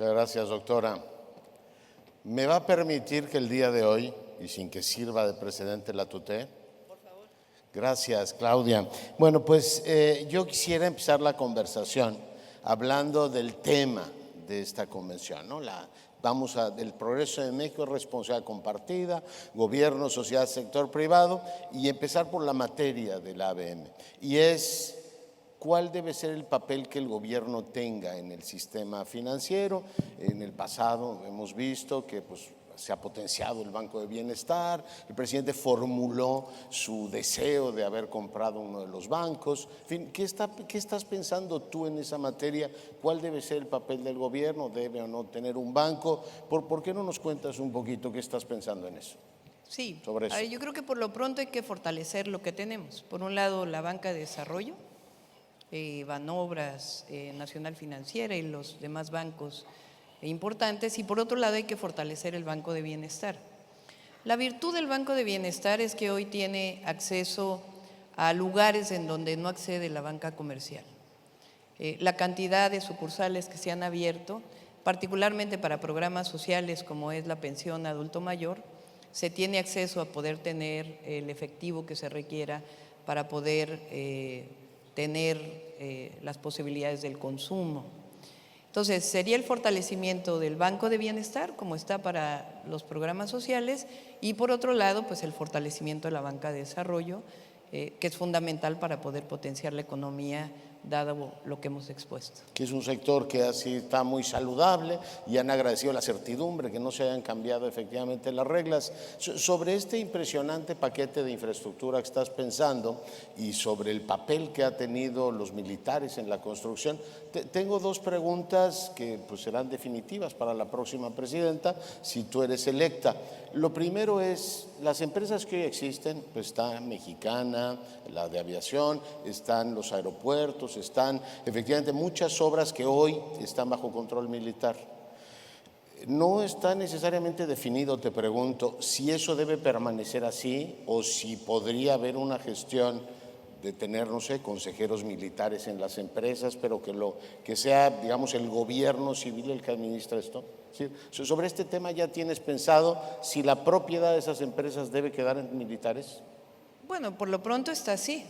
Muchas gracias, doctora. ¿Me va a permitir que el día de hoy, y sin que sirva de precedente la tutee? Por favor. Gracias, Claudia. Bueno, pues yo quisiera empezar la conversación hablando del tema de esta convención, ¿no? El progreso de México es responsabilidad compartida, gobierno, sociedad, sector privado, y empezar por la materia del ABM. Y es ¿cuál debe ser el papel que el gobierno tenga en el sistema financiero? En el pasado hemos visto que se ha potenciado el Banco de Bienestar, el presidente formuló su deseo de haber comprado uno de los bancos. En fin, ¿qué estás pensando tú en esa materia? ¿Cuál debe ser el papel del gobierno? ¿Debe o no tener un banco? ¿Por qué no nos cuentas un poquito qué estás pensando en eso? Sí, sobre eso. Yo creo que por lo pronto hay que fortalecer lo que tenemos. Por un lado, la banca de desarrollo, Banobras, Nacional Financiera y los demás bancos importantes, y por otro lado hay que fortalecer el Banco de Bienestar. La virtud del Banco de Bienestar es que hoy tiene acceso a lugares en donde no accede la banca comercial. La cantidad de sucursales que se han abierto, particularmente para programas sociales como es la pensión adulto mayor, se tiene acceso a poder tener el efectivo que se requiera para poder tener las posibilidades del consumo. Entonces, sería el fortalecimiento del Banco de Bienestar, como está para los programas sociales, y por otro lado, pues el fortalecimiento de la banca de desarrollo, que es fundamental para poder potenciar la economía, dado lo que hemos expuesto. Que es un sector que así está muy saludable y han agradecido la certidumbre, que no se hayan cambiado efectivamente las reglas. Sobre este impresionante paquete de infraestructura que estás pensando y sobre el papel que han tenido los militares en la construcción, tengo dos preguntas que pues serán definitivas para la próxima presidenta, si tú eres electa. Lo primero es, las empresas que hoy existen, pues está Mexicana, la de aviación, están los aeropuertos, están efectivamente muchas obras que hoy están bajo control militar. No está necesariamente definido, te pregunto, si eso debe permanecer así o si podría haber una gestión de tener, no sé, consejeros militares en las empresas, pero que sea, digamos, el gobierno civil el que administra esto. ¿Sí? Sobre este tema, ¿ya tienes pensado si la propiedad de esas empresas debe quedar en militares? Bueno, por lo pronto está así.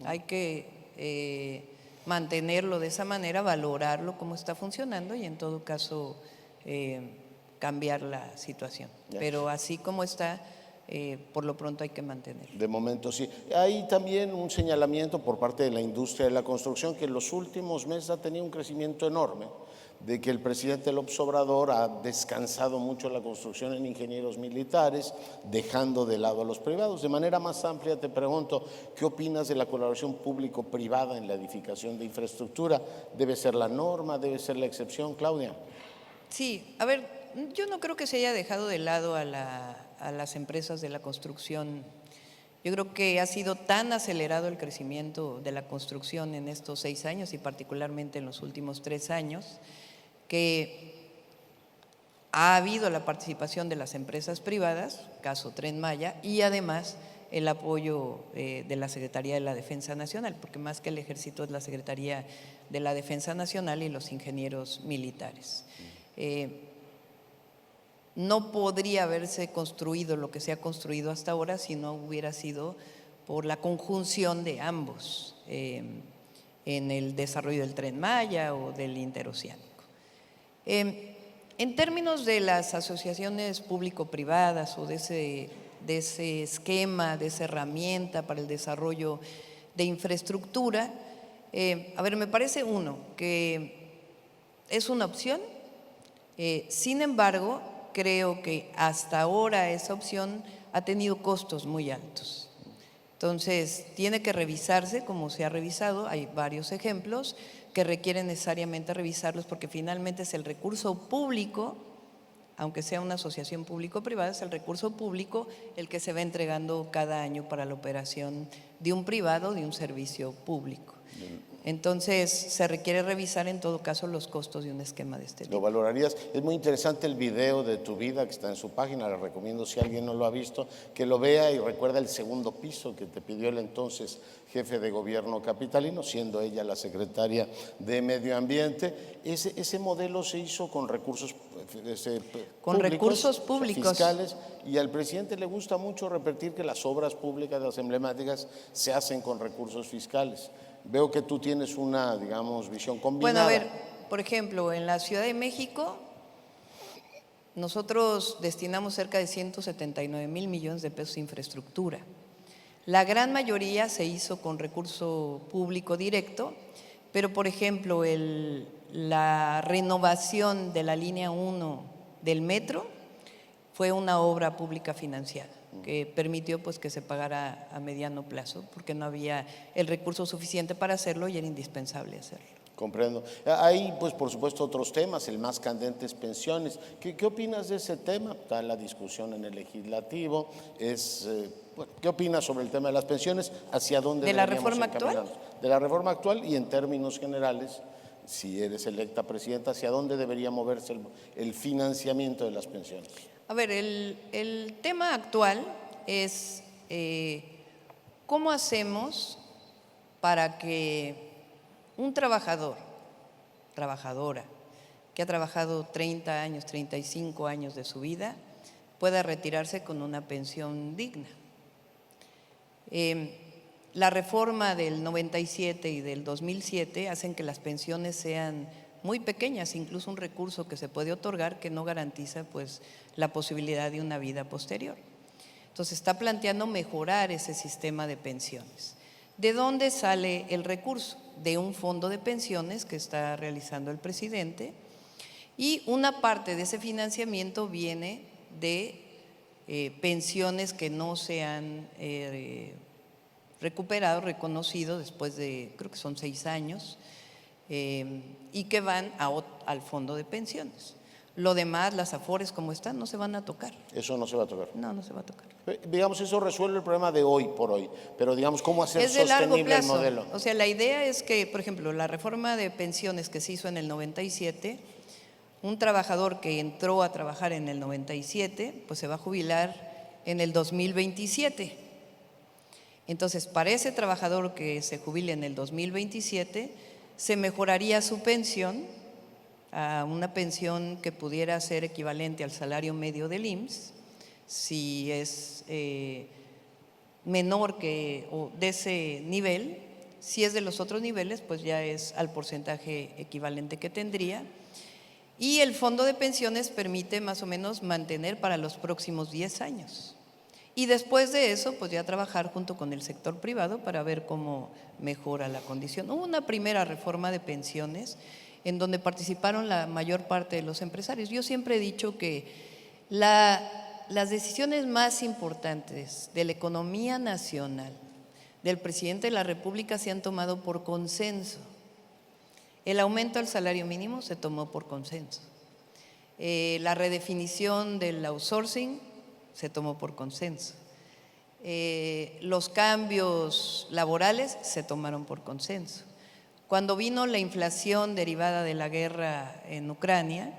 Hay que mantenerlo de esa manera, valorarlo cómo está funcionando y en todo caso cambiar la situación. Pero así como está, por lo pronto hay que mantenerlo. De momento sí. Hay también un señalamiento por parte de la industria de la construcción que en los últimos meses ha tenido un crecimiento enorme, de que el presidente López Obrador ha descansado mucho la construcción en ingenieros militares, dejando de lado a los privados. De manera más amplia te pregunto, ¿qué opinas de la colaboración público-privada en la edificación de infraestructura? ¿Debe ser la norma? ¿Debe ser la excepción, Claudia? Sí, a ver, yo no creo que se haya dejado de lado a las empresas de la construcción. Yo creo que ha sido tan acelerado el crecimiento de la construcción en estos 6 años y particularmente en los últimos 3 años, que ha habido la participación de las empresas privadas, caso Tren Maya, y además el apoyo de la Secretaría de la Defensa Nacional, porque más que el Ejército es la Secretaría de la Defensa Nacional y los ingenieros militares. No podría haberse construido lo que se ha construido hasta ahora si no hubiera sido por la conjunción de ambos en el desarrollo del Tren Maya o del interoceánico. En términos de las asociaciones público-privadas o de ese esquema, de esa herramienta para el desarrollo de infraestructura, a ver, me parece que es una opción, sin embargo, creo que hasta ahora esa opción ha tenido costos muy altos. Entonces, tiene que revisarse como se ha revisado, hay varios ejemplos que requieren necesariamente revisarlos porque finalmente es el recurso público, aunque sea una asociación público-privada, es el recurso público el que se va entregando cada año para la operación de un privado, de un servicio público. Entonces, se requiere revisar en todo caso los costos de un esquema de este ¿Lo tipo. valorarías? Es muy interesante el video de tu vida que está en su página, le recomiendo si alguien no lo ha visto, que lo vea y recuerda el segundo piso que te pidió el entonces jefe de gobierno capitalino, siendo ella la secretaria de Medio Ambiente. Ese modelo se hizo con recursos Recursos o sea, públicos. fiscales, y al presidente le gusta mucho repetir que las obras públicas, las emblemáticas, se hacen con recursos fiscales. Veo que tú tienes una, digamos, visión Bueno, a combinada. ver, por ejemplo, en la Ciudad de México, nosotros destinamos cerca de 179,000 millones de pesos a infraestructura. La gran mayoría se hizo con recurso público directo, pero por ejemplo, la renovación de la línea 1 del metro fue una obra pública financiada que permitió pues que se pagara a mediano plazo porque no había el recurso suficiente para hacerlo y era indispensable hacerlo. Comprendo. Hay, pues, por supuesto, otros temas, el más candente es pensiones. ¿Qué opinas de ese tema? Está la discusión en el legislativo. Bueno, ¿qué opinas sobre el tema de las pensiones? ¿Hacia dónde ¿De la deberíamos reforma actual? encaminarnos? De la reforma actual y en términos generales, si eres electa presidenta, ¿hacia dónde debería moverse el financiamiento de las pensiones? A ver, el tema actual es cómo hacemos para que un trabajador, trabajadora, que ha trabajado 30 años, 35 años de su vida, pueda retirarse con una pensión digna. La reforma del 97 y del 2007 hacen que las pensiones sean muy pequeñas, incluso un recurso que se puede otorgar que no garantiza pues la posibilidad de una vida posterior. Entonces está planteando mejorar ese sistema de pensiones. ¿De dónde sale el recurso? De un fondo de pensiones que está realizando el presidente, y una parte de ese financiamiento viene de pensiones que no se han recuperado, reconocido después de, creo que son 6 años, y que van al fondo de pensiones. Lo demás, las afores como están, no se van a tocar. Eso no se va a tocar. No, no se va a tocar. Digamos, eso resuelve el problema de hoy por hoy, pero digamos, ¿cómo hacer Es de largo sostenible el plazo. modelo? O sea, la idea es que, por ejemplo, la reforma de pensiones que se hizo en el 97, un trabajador que entró a trabajar en el 97, pues se va a jubilar en el 2027. Entonces, para ese trabajador que se jubile en el 2027, se mejoraría su pensión a una pensión que pudiera ser equivalente al salario medio del IMSS, si es menor o de ese nivel. Si es de los otros niveles, pues ya es al porcentaje equivalente que tendría. Y el fondo de pensiones permite más o menos mantener para los próximos 10 años. Y después de eso, pues ya trabajar junto con el sector privado para ver cómo mejora la condición. Hubo una primera reforma de pensiones en donde participaron la mayor parte de los empresarios. Yo siempre he dicho que las decisiones más importantes de la economía nacional del presidente de la República se han tomado por consenso. El aumento al salario mínimo se tomó por consenso. La redefinición del outsourcing se tomó por consenso. Los cambios laborales se tomaron por consenso. Cuando vino la inflación derivada de la guerra en Ucrania,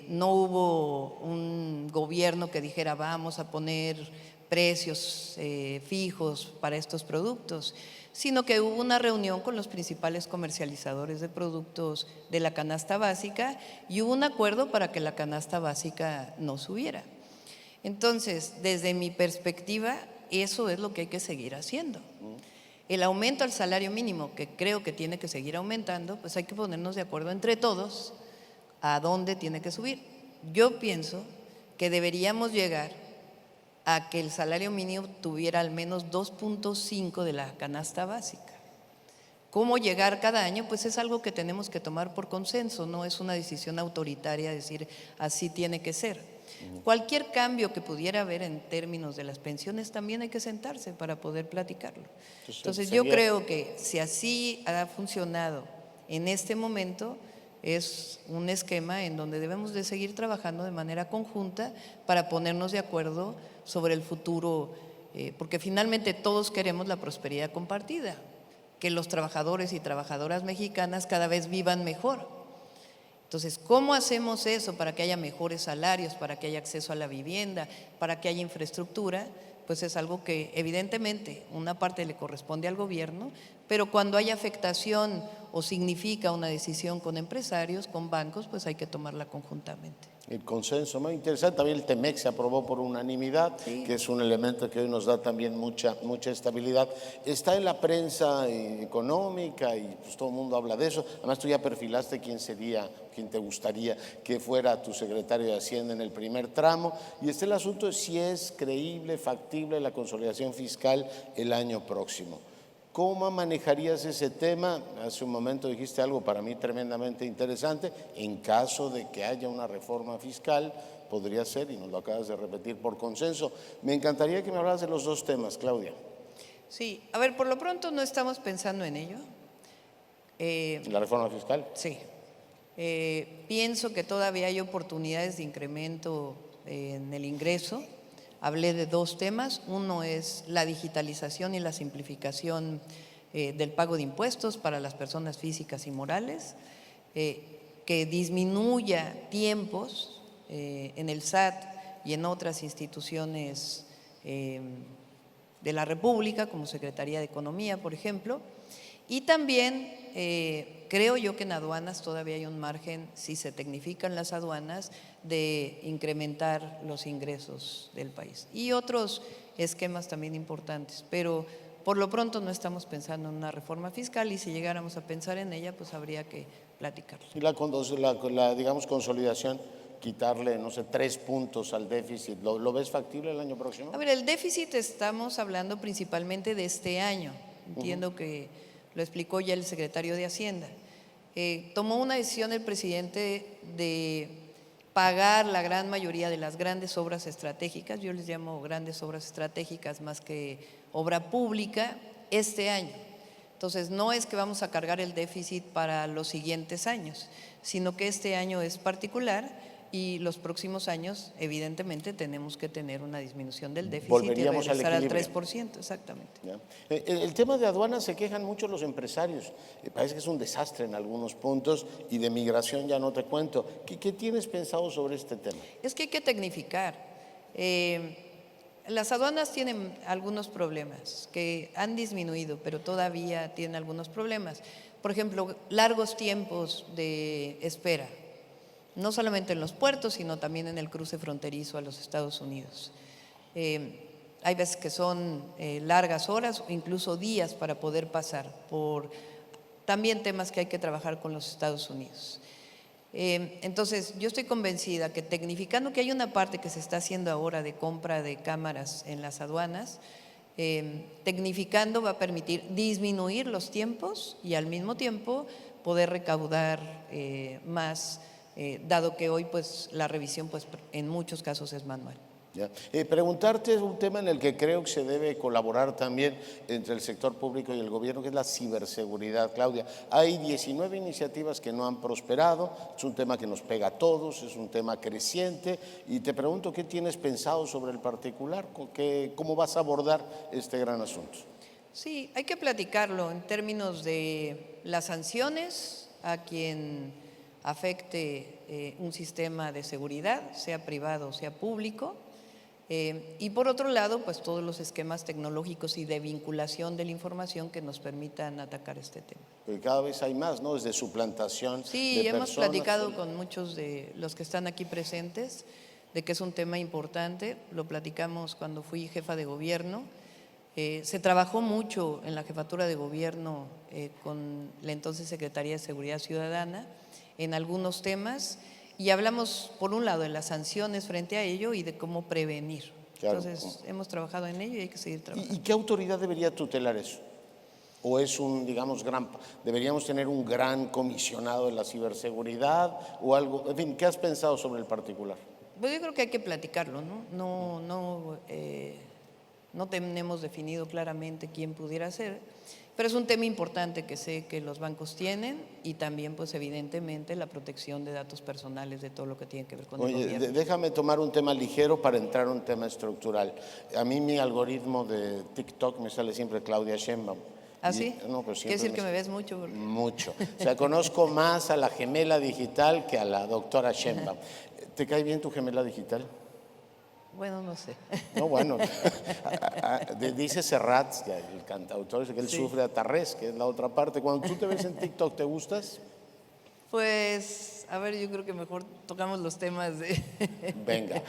no hubo un gobierno que dijera vamos a poner precios fijos para estos productos, sino que hubo una reunión con los principales comercializadores de productos de la canasta básica y hubo un acuerdo para que la canasta básica no subiera. Entonces, desde mi perspectiva, eso es lo que hay que seguir haciendo. El aumento al salario mínimo, que creo que tiene que seguir aumentando, pues hay que ponernos de acuerdo entre todos a dónde tiene que subir. Yo pienso que deberíamos llegar a que el salario mínimo tuviera al menos 2.5 de la canasta básica. ¿Cómo llegar cada año? Pues es algo que tenemos que tomar por consenso, no es una decisión autoritaria decir así tiene que ser. Cualquier cambio que pudiera haber en términos de las pensiones también hay que sentarse para poder platicarlo. Entonces yo creo que si así ha funcionado en este momento, es un esquema en donde debemos de seguir trabajando de manera conjunta para ponernos de acuerdo sobre el futuro, porque finalmente todos queremos la prosperidad compartida. que los trabajadores y trabajadoras mexicanas cada vez vivan mejor. Entonces, ¿cómo hacemos eso para que haya mejores salarios, para que haya acceso a la vivienda, para que haya infraestructura? Pues es algo que evidentemente una parte le corresponde al gobierno, pero cuando hay afectación o significa una decisión con empresarios, con bancos, pues hay que tomarla conjuntamente. El consenso, muy interesante. También el TEMEC se aprobó por unanimidad, sí, que es un elemento que hoy nos da también mucha estabilidad. Está en la prensa económica y pues todo el mundo habla de eso. Además, tú ya perfilaste quién sería, quién te gustaría que fuera tu secretario de Hacienda en el primer tramo. Y está el asunto de si es creíble, factible la consolidación fiscal el año próximo. ¿Cómo manejarías ese tema? Hace un momento dijiste algo para mí tremendamente interesante. En caso de que haya una reforma fiscal, podría ser, y nos lo acabas de repetir, por consenso. Me encantaría que me hablaras de los dos temas, Claudia. Sí, a ver, por lo pronto no estamos pensando en ello. ¿La reforma fiscal? Sí. Pienso que todavía hay oportunidades de incremento en el ingreso. Hablé de dos temas. Uno es la digitalización y la simplificación del pago de impuestos para las personas físicas y morales, que disminuya tiempos en el SAT y en otras instituciones de la República, como Secretaría de Economía, por ejemplo. Y también creo yo que en aduanas todavía hay un margen, si se tecnifican las aduanas, de incrementar los ingresos del país. Y otros esquemas también importantes, pero por lo pronto no estamos pensando en una reforma fiscal y si llegáramos a pensar en ella, pues habría que platicarlo. Y la digamos, consolidación, quitarle, no sé, 3 puntos al déficit, ¿lo ves factible el año próximo? A ver, el déficit estamos hablando principalmente de este año. Entiendo que lo explicó ya el secretario de Hacienda. Tomó una decisión el presidente de pagar la gran mayoría de las grandes obras estratégicas, yo les llamo grandes obras estratégicas más que obra pública, este año. Entonces, no es que vamos a cargar el déficit para los siguientes años, sino que este año es particular y los próximos años, evidentemente, tenemos que tener una disminución del déficit. Volveríamos y regresar al 3%, exactamente. El tema de aduanas se quejan mucho los empresarios. Parece que es un desastre en algunos puntos y de migración ya no te cuento. ¿Qué tienes pensado sobre este tema? Es que hay que tecnificar. Las aduanas tienen algunos problemas que han disminuido, pero todavía tienen algunos problemas. Por ejemplo, largos tiempos de espera. No solamente en los puertos, sino también en el cruce fronterizo a los Estados Unidos. Hay veces que son largas horas o incluso días para poder pasar por también temas que hay que trabajar con los Estados Unidos. Entonces, yo estoy convencida que tecnificando, que hay una parte que se está haciendo ahora de compra de cámaras en las aduanas, tecnificando va a permitir disminuir los tiempos y al mismo tiempo poder recaudar más, dado que hoy pues la revisión pues en muchos casos es manual. Preguntarte es un tema en el que creo que se debe colaborar también entre el sector público y el gobierno, que es la ciberseguridad. Claudia, hay 19 iniciativas que no han prosperado, es un tema que nos pega a todos, es un tema creciente y te pregunto qué tienes pensado sobre el particular, cómo vas a abordar este gran asunto. Sí, hay que platicarlo en términos de las sanciones a quien afecte un sistema de seguridad, sea privado o sea público. Y por otro lado, pues todos los esquemas tecnológicos y de vinculación de la información que nos permitan atacar este tema. Porque cada vez hay más, ¿no? Desde suplantación de Sí, hemos personas. platicado con muchos de los que están aquí presentes de que es un tema importante. Lo platicamos cuando fui jefa de gobierno. Se trabajó mucho en la jefatura de gobierno con la entonces Secretaría de Seguridad Ciudadana en algunos temas. Y hablamos, por un lado, de las sanciones frente a ello y de cómo prevenir. Claro. Entonces, hemos trabajado en ello y hay que seguir trabajando. ¿Y qué autoridad debería tutelar eso? ¿O es deberíamos tener un gran comisionado de la ciberseguridad o algo? En fin, ¿qué has pensado sobre el particular? Pues yo creo que hay que platicarlo, ¿no? No tenemos definido claramente quién pudiera ser, pero es un tema importante que sé que los bancos tienen y también, pues evidentemente, la protección de datos personales de todo lo que tiene que ver con el gobierno. Déjame tomar un tema ligero para entrar a un tema estructural. A mí mi algoritmo de TikTok me sale siempre Claudia Sheinbaum. ¿Ah, sí? No, pero Quiere decir que me ves mucho. Porque... Mucho. O sea, conozco más a la gemela digital que a la doctora Sheinbaum. ¿Te cae bien tu gemela digital? Bueno, no sé. No, bueno, dice Serrat, el cantautor, que él sufre a Tarrés, que es la otra parte. Cuando tú te ves en TikTok, ¿te gustas? Pues, a ver, yo creo que mejor tocamos los temas de... Venga,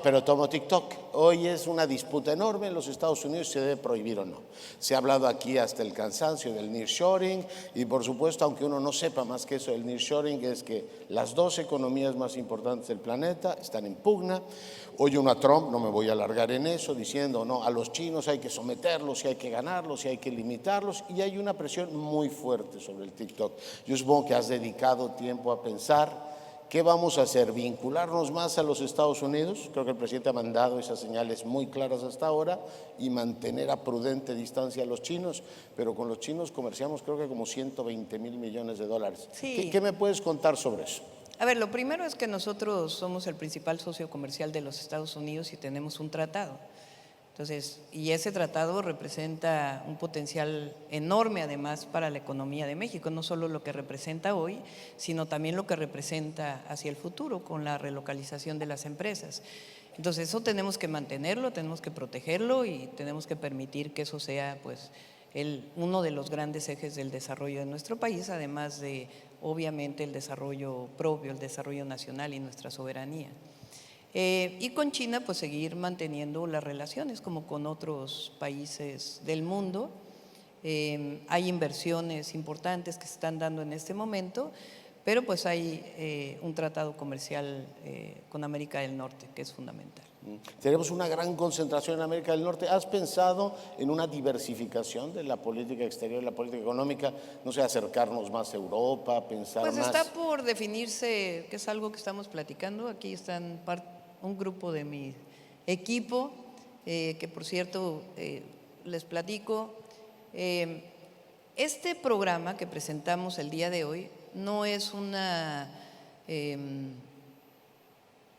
pero tomo TikTok. Hoy es una disputa enorme en los Estados Unidos si se debe prohibir o no. Se ha hablado aquí hasta el cansancio del nearshoring y por supuesto, aunque uno no sepa más que eso del nearshoring, es que las dos economías más importantes del planeta están en pugna. Oye uno a Trump, no me voy a alargar en eso, diciendo no, a los chinos hay que someterlos, y hay que ganarlos, y hay que limitarlos, y hay una presión muy fuerte sobre el TikTok. Yo supongo que has dedicado tiempo a pensar qué vamos a hacer, vincularnos más a los Estados Unidos, creo que el presidente ha mandado esas señales muy claras hasta ahora, y mantener a prudente distancia a los chinos, pero con los chinos comerciamos creo que como 120,000 millones de dólares. Sí. ¿Qué me puedes contar sobre eso? A ver, lo primero es que nosotros somos el principal socio comercial de los Estados Unidos y tenemos un tratado. Entonces, y ese tratado representa un potencial enorme además para la economía de México, no solo lo que representa hoy, sino también lo que representa hacia el futuro con la relocalización de las empresas. Entonces, eso tenemos que mantenerlo, tenemos que protegerlo y tenemos que permitir que eso sea pues uno de los grandes ejes del desarrollo de nuestro país, además de obviamente el desarrollo propio, el desarrollo nacional y nuestra soberanía. Y con China pues seguir manteniendo las relaciones como con otros países del mundo. Hay inversiones importantes que se están dando en este momento, pero pues hay un tratado comercial con América del Norte que es fundamental. Tenemos una gran concentración en América del Norte. ¿Has pensado en una diversificación de la política exterior, la política económica? No sé, acercarnos más a Europa, pensar pues más. Está por definirse, que es algo que estamos platicando. Aquí están un grupo de mi equipo, que por cierto les platico. Este programa que presentamos el día de hoy no es una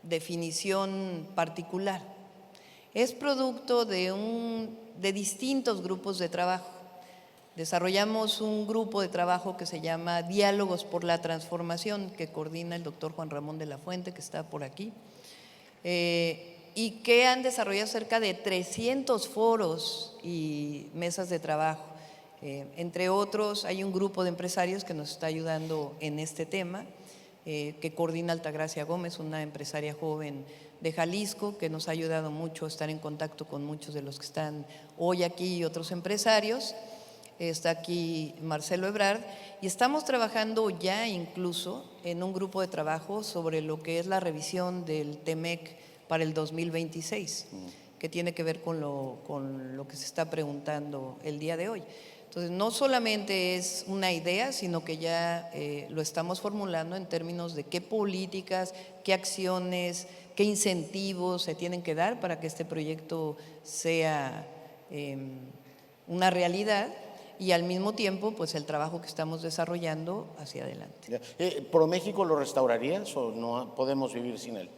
definición particular, es producto de distintos grupos de trabajo. Desarrollamos un grupo de trabajo que se llama Diálogos por la Transformación, que coordina el doctor Juan Ramón de la Fuente, que está por aquí, y que han desarrollado cerca de 300 foros y mesas de trabajo. Entre otros, hay un grupo de empresarios que nos está ayudando en este tema, que coordina Altagracia Gómez, una empresaria joven de Jalisco, que nos ha ayudado mucho a estar en contacto con muchos de los que están hoy aquí y otros empresarios. Está aquí Marcelo Ebrard y estamos trabajando ya incluso en un grupo de trabajo sobre lo que es la revisión del TEMEC para el 2026, que tiene que ver con lo que se está preguntando el día de hoy. Entonces, no solamente es una idea, sino que ya lo estamos formulando en términos de qué políticas, qué acciones, qué incentivos se tienen que dar para que este proyecto sea una realidad y al mismo tiempo pues el trabajo que estamos desarrollando hacia adelante. ¿ProMéxico lo restaurarías o no podemos vivir sin él?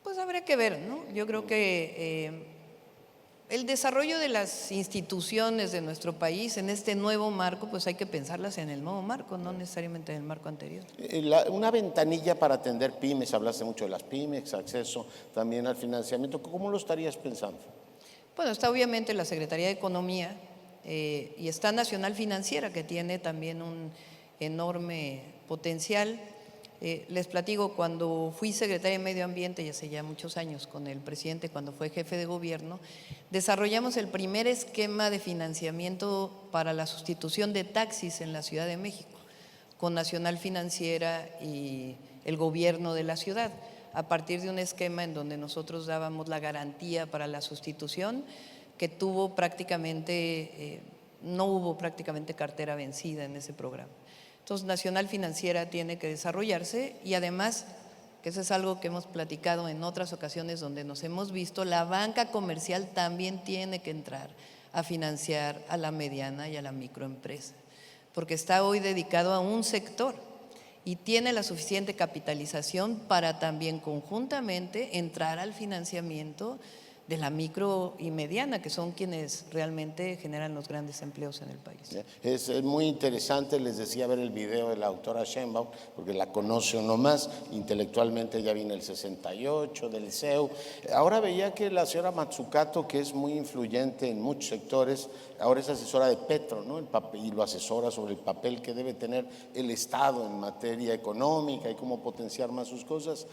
Pues habría que ver, ¿no? Yo creo que el desarrollo de las instituciones de nuestro país en este nuevo marco, pues hay que pensarlas en el nuevo marco, no necesariamente en el marco anterior. Una ventanilla para atender pymes, hablaste mucho de las pymes, acceso también al financiamiento, ¿cómo lo estarías pensando? Bueno, está obviamente la Secretaría de Economía y está Nacional Financiera, que tiene también un enorme potencial. Les platico, cuando fui secretaria de Medio Ambiente, y hace ya muchos años, con el presidente cuando fue jefe de gobierno, desarrollamos el primer esquema de financiamiento para la sustitución de taxis en la Ciudad de México, con Nacional Financiera y el gobierno de la ciudad, a partir de un esquema en donde nosotros dábamos la garantía para la sustitución, que tuvo prácticamente, no hubo prácticamente cartera vencida en ese programa. Entonces, Nacional Financiera tiene que desarrollarse y además, que eso es algo que hemos platicado en otras ocasiones donde nos hemos visto, la banca comercial también tiene que entrar a financiar a la mediana y a la microempresa, porque está hoy dedicado a un sector y tiene la suficiente capitalización para también conjuntamente entrar al financiamiento de la micro y mediana, que son quienes realmente generan los grandes empleos en el país. Es muy interesante, les decía, ver el video de la doctora Sheinbaum, porque la conoce uno más, intelectualmente ya viene el 68, del CEU. Ahora veía que la señora Matsukato, que es muy influyente en muchos sectores, ahora es asesora de Petro, ¿no? Y lo asesora sobre el papel que debe tener el Estado en materia económica y cómo potenciar más sus cosas.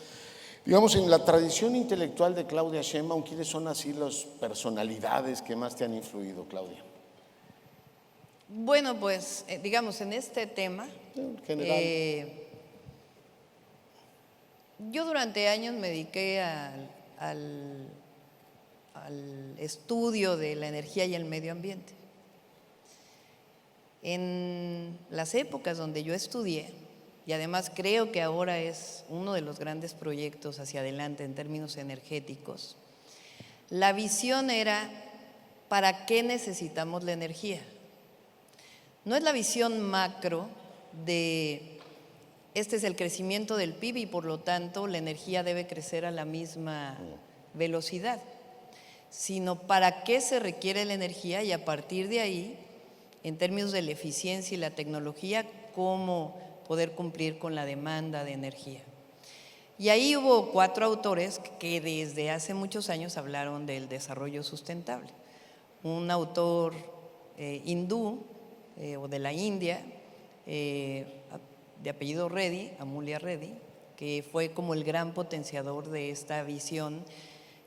Digamos, en la tradición intelectual de Claudia Sheinbaum, ¿quiénes son así las personalidades que más te han influido, Claudia? Bueno, pues, digamos, en este tema, En general. Yo durante años me dediqué al estudio de la energía y el medio ambiente. En las épocas donde yo estudié, y además creo que ahora es uno de los grandes proyectos hacia adelante en términos energéticos, la visión era: ¿para qué necesitamos la energía? No es la visión macro de este es el crecimiento del PIB y por lo tanto la energía debe crecer a la misma velocidad, sino para qué se requiere la energía y a partir de ahí, en términos de la eficiencia y la tecnología, cómo poder cumplir con la demanda de energía. Y ahí hubo 4 autores que desde hace muchos años hablaron del desarrollo sustentable. Un autor hindú o de la India, de apellido Reddy, Amulya Reddy, que fue como el gran potenciador de esta visión,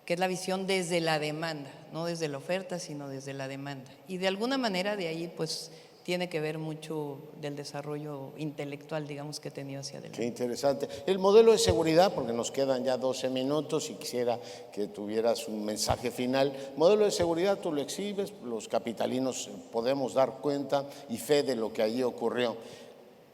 que es la visión desde la demanda, no desde la oferta, sino desde la demanda. Y de alguna manera de ahí pues tiene que ver mucho del desarrollo intelectual, digamos, que he tenido hacia adelante. Qué interesante. El modelo de seguridad, porque nos quedan ya 12 minutos y quisiera que tuvieras un mensaje final. Modelo de seguridad, tú lo exhibes, los capitalinos podemos dar cuenta y fe de lo que allí ocurrió.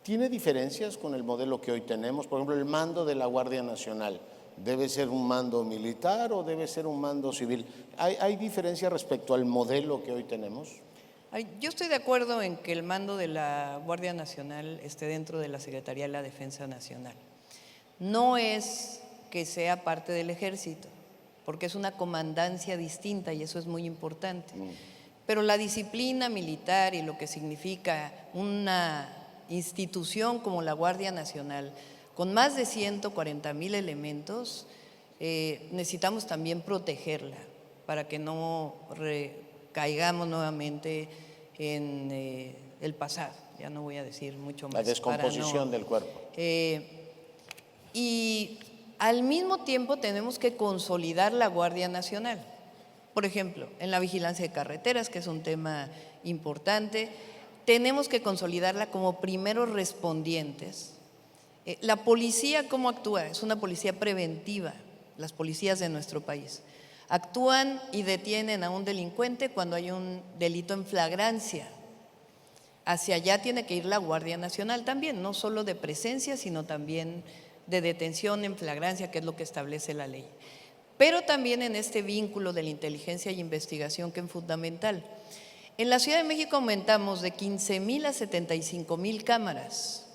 ¿Tiene diferencias con el modelo que hoy tenemos? Por ejemplo, el mando de la Guardia Nacional. ¿Debe ser un mando militar o debe ser un mando civil? ¿Hay diferencia respecto al modelo que hoy tenemos? Yo estoy de acuerdo en que el mando de la Guardia Nacional esté dentro de la Secretaría de la Defensa Nacional. No es que sea parte del Ejército, porque es una comandancia distinta y eso es muy importante. Pero la disciplina militar y lo que significa una institución como la Guardia Nacional, con más de 140,000 elementos, necesitamos también protegerla para que no caigamos nuevamente en el pasado. Ya no voy a decir mucho más. La descomposición del cuerpo. Y al mismo tiempo tenemos que consolidar la Guardia Nacional. Por ejemplo, en la vigilancia de carreteras, que es un tema importante, tenemos que consolidarla como primeros respondientes. La policía, ¿cómo actúa? Es una policía preventiva, las policías de nuestro país. Actúan y detienen a un delincuente cuando hay un delito en flagrancia. Hacia allá tiene que ir la Guardia Nacional también, no solo de presencia, sino también de detención en flagrancia, que es lo que establece la ley. Pero también en este vínculo de la inteligencia y investigación, que es fundamental. En la Ciudad de México aumentamos de 15,000 a 75,000 cámaras,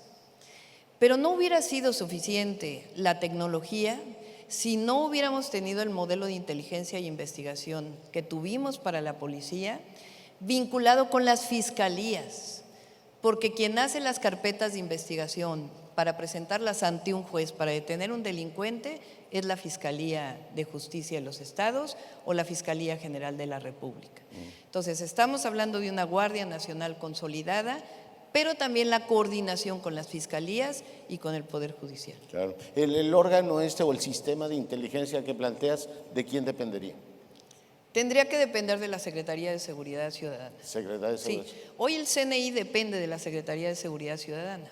pero no hubiera sido suficiente la tecnología si no hubiéramos tenido el modelo de inteligencia y investigación que tuvimos para la policía, vinculado con las fiscalías, porque quien hace las carpetas de investigación para presentarlas ante un juez para detener un delincuente es la Fiscalía de Justicia de los Estados o la Fiscalía General de la República. Entonces, estamos hablando de una Guardia Nacional consolidada, pero también la coordinación con las fiscalías y con el Poder Judicial. Claro. El órgano o el sistema de inteligencia que planteas, ¿de quién dependería? Tendría que depender de la Secretaría de Seguridad Ciudadana. Secretaría de Seguridad. Sí, hoy el CNI depende de la Secretaría de Seguridad Ciudadana.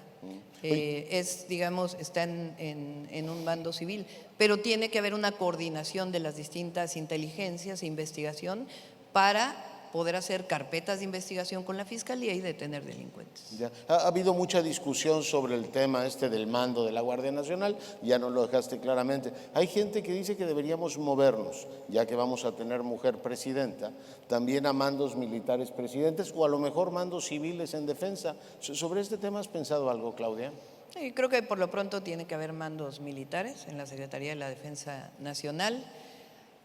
Está en un mando civil, pero tiene que haber una coordinación de las distintas inteligencias e investigación para poder hacer carpetas de investigación con la Fiscalía y detener delincuentes. Ya. Ha habido mucha discusión sobre el tema del mando de la Guardia Nacional, ya nos lo dejaste claramente. Hay gente que dice que deberíamos movernos, ya que vamos a tener mujer presidenta, también a mandos militares presidentes o a lo mejor mandos civiles en defensa. ¿Sobre este tema has pensado algo, Claudia? Sí, creo que por lo pronto tiene que haber mandos militares en la Secretaría de la Defensa Nacional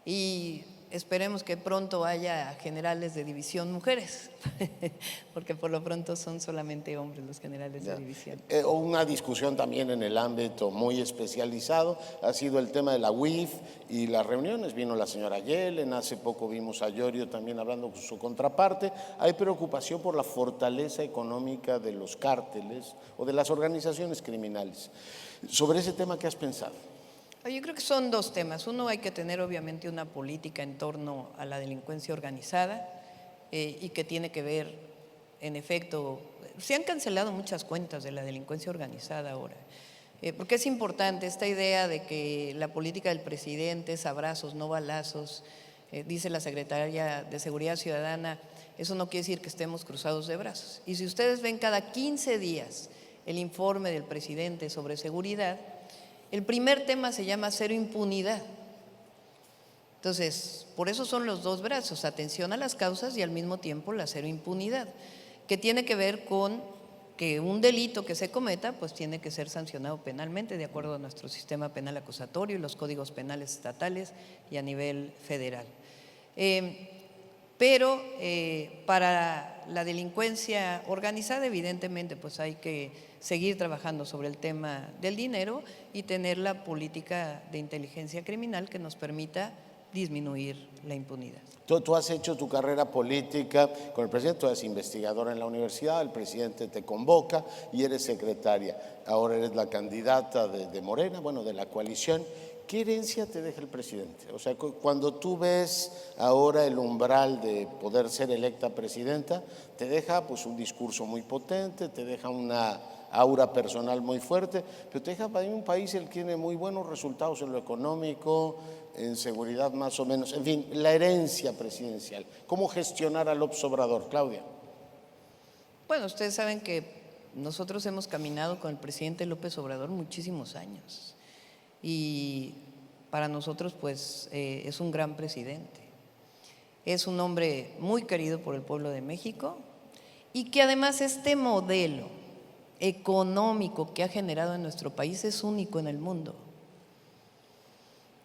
y esperemos que pronto haya generales de división mujeres, porque por lo pronto son solamente hombres los generales de división. Una discusión también en el ámbito muy especializado ha sido el tema de la UIF y las reuniones. Vino la señora Yellen, hace poco vimos a Llorio también hablando con su contraparte. Hay preocupación por la fortaleza económica de los cárteles o de las organizaciones criminales. Sobre ese tema, ¿qué has pensado? Yo creo que son dos temas. Uno, hay que tener obviamente una política en torno a la delincuencia organizada y que tiene que ver, en efecto, se han cancelado muchas cuentas de la delincuencia organizada ahora, porque es importante esta idea de que la política del presidente es abrazos, no balazos, dice la Secretaría de Seguridad Ciudadana, eso no quiere decir que estemos cruzados de brazos. Y si ustedes ven cada 15 días el informe del presidente sobre seguridad, el primer tema se llama cero impunidad. Entonces, por eso son los dos brazos, atención a las causas y al mismo tiempo la cero impunidad, que tiene que ver con que un delito que se cometa, pues tiene que ser sancionado penalmente de acuerdo a nuestro sistema penal acusatorio y los códigos penales estatales y a nivel federal. Pero para la delincuencia organizada, evidentemente, pues hay que seguir trabajando sobre el tema del dinero y tener la política de inteligencia criminal que nos permita disminuir la impunidad. Tú has hecho tu carrera política con el presidente, tú eres investigadora en la universidad, el presidente te convoca y eres secretaria. Ahora eres la candidata de Morena, bueno, de la coalición. ¿Qué herencia te deja el presidente? O sea, cuando tú ves ahora el umbral de poder ser electa presidenta, te deja pues un discurso muy potente, te deja una aura personal muy fuerte, pero te deja para mí un país el que tiene muy buenos resultados en lo económico, en seguridad más o menos, en fin, la herencia presidencial. ¿Cómo gestionar al López Obrador, Claudia? Bueno, ustedes saben que nosotros hemos caminado con el presidente López Obrador muchísimos años y para nosotros pues es un gran presidente. Es un hombre muy querido por el pueblo de México y que además este modelo económico que ha generado en nuestro país es único en el mundo.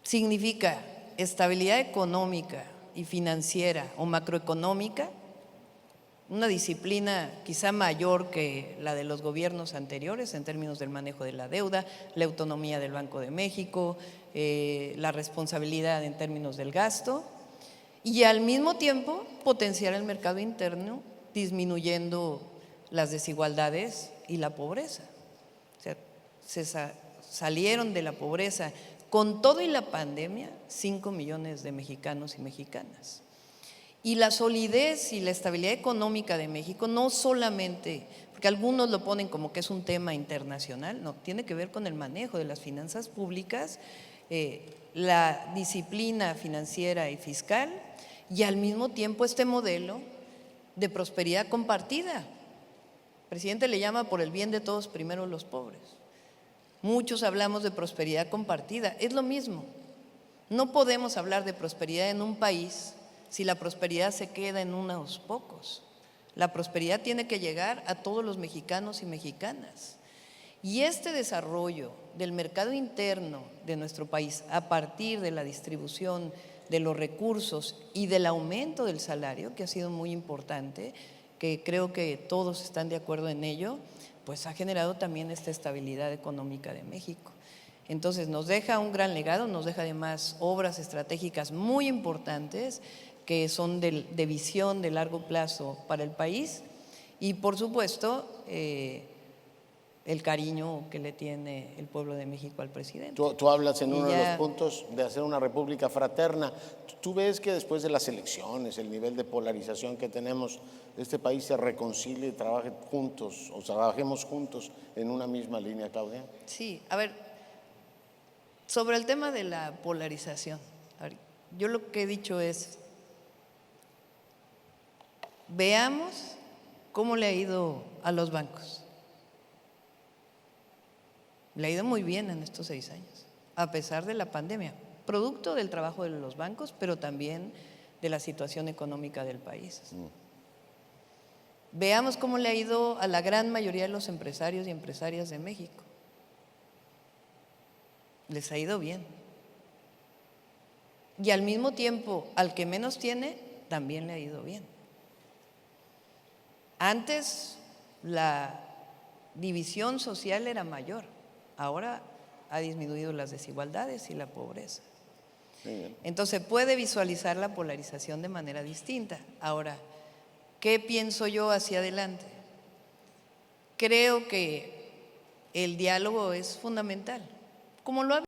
Significa estabilidad económica y financiera o macroeconómica, una disciplina quizá mayor que la de los gobiernos anteriores en términos del manejo de la deuda, la autonomía del Banco de México, la responsabilidad en términos del gasto y al mismo tiempo potenciar el mercado interno disminuyendo las desigualdades y la pobreza. O sea, se salieron de la pobreza con todo y la pandemia 5 millones de mexicanos y mexicanas. Y la solidez y la estabilidad económica de México no solamente, porque algunos lo ponen como que es un tema internacional, no, tiene que ver con el manejo de las finanzas públicas, la disciplina financiera y fiscal y al mismo tiempo este modelo de prosperidad compartida. El presidente le llama por el bien de todos, primero los pobres. Muchos hablamos de prosperidad compartida, es lo mismo. No podemos hablar de prosperidad en un país si la prosperidad se queda en unos pocos. La prosperidad tiene que llegar a todos los mexicanos y mexicanas. Y este desarrollo del mercado interno de nuestro país a partir de la distribución de los recursos y del aumento del salario, que ha sido muy importante, que creo que todos están de acuerdo en ello, pues ha generado también esta estabilidad económica de México. Entonces nos deja un gran legado, nos deja además obras estratégicas muy importantes que son de visión de largo plazo para el país y por supuesto el cariño que le tiene el pueblo de México al presidente. Tú hablas en uno de los puntos de hacer una república fraterna. ¿Tú ves que después de las elecciones, el nivel de polarización que tenemos, este país se reconcilie y trabaje juntos o trabajemos juntos en una misma línea, Claudia? Sí, a ver, sobre el tema de la polarización, yo lo que he dicho es, veamos cómo le ha ido a los bancos. Le ha ido muy bien en estos 6 años, a pesar de la pandemia, producto del trabajo de los bancos, pero también de la situación económica del país. Veamos cómo le ha ido a la gran mayoría de los empresarios y empresarias de México. Les ha ido bien. y al mismo tiempo al que menos tiene también le ha ido bien. Antes la división social era mayor, ahora ha disminuido las desigualdades y la pobreza. Entonces puede visualizar la polarización de manera distinta. Ahora, ¿qué pienso yo hacia adelante? Creo que el diálogo es fundamental, como lo ha